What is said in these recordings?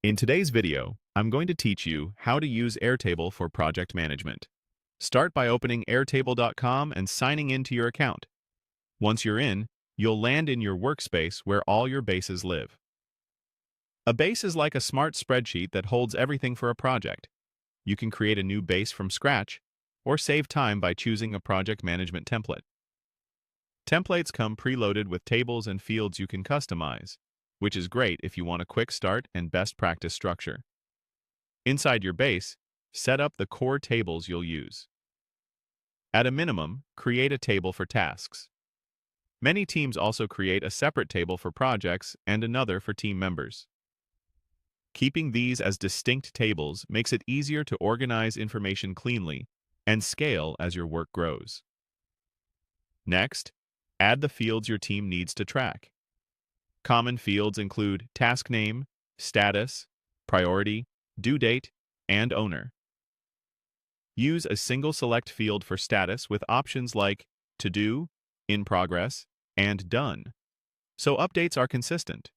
In today's video, I'm going to teach you how to use Airtable for project management. Start by opening airtable.com and signing into your account. Once you're in, you'll land in your workspace where all your bases live. A base is like a smart spreadsheet that holds everything for a project. You can create a new base from scratch or save time by choosing a project management template. Templates come preloaded with tables and fields you can customize, which is great if you want a quick start and best practice structure. Inside your base, set up the core tables you'll use. At a minimum, create a table for tasks. Many teams also create a separate table for projects and another for team members. Keeping these as distinct tables makes it easier to organize information cleanly and scale as your work grows. Next, add the fields your team needs to track. Common fields include task name, status, priority, due date, and owner. Use a single select field for status with options like to do, in progress, and done, so updates are consistent.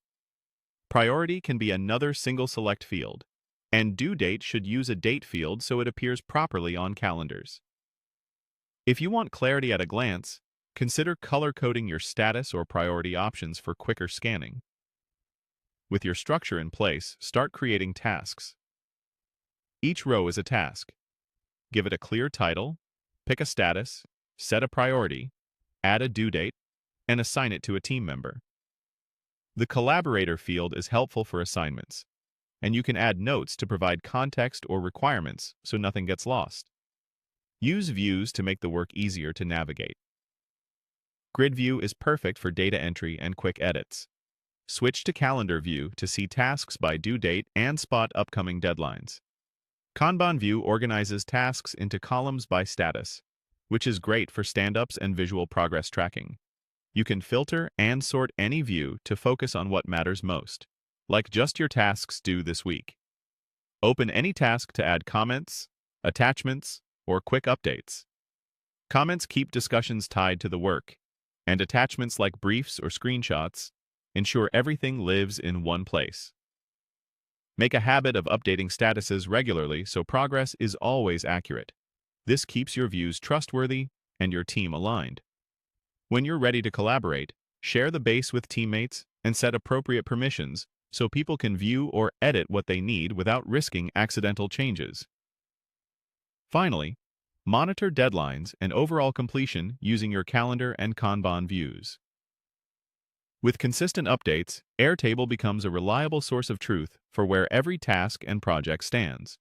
Priority can be another single select field, and due date should use a date field so it appears properly on calendars. If you want clarity at a glance, consider color-coding your status or priority options for quicker scanning. With your structure in place, start creating tasks. Each row is a task. Give it a clear title, pick a status, set a priority, add a due date, and assign it to a team member. The collaborator field is helpful for assignments, and you can add notes to provide context or requirements so nothing gets lost. Use views to make the work easier to navigate. Grid view is perfect for data entry and quick edits. Switch to calendar view to see tasks by due date and spot upcoming deadlines. Kanban view organizes tasks into columns by status, which is great for stand-ups and visual progress tracking. You can filter and sort any view to focus on what matters most, like just your tasks due this week. Open any task to add comments, attachments, or quick updates. Comments keep discussions tied to the work, and attachments like briefs or screenshots ensure everything lives in one place. Make a habit of updating statuses regularly so progress is always accurate. This keeps your views trustworthy and your team aligned. When you're ready to collaborate, share the base with teammates and set appropriate permissions so people can view or edit what they need without risking accidental changes. Finally, monitor deadlines and overall completion using your calendar and Kanban views. With consistent updates, Airtable becomes a reliable source of truth for where every task and project stands.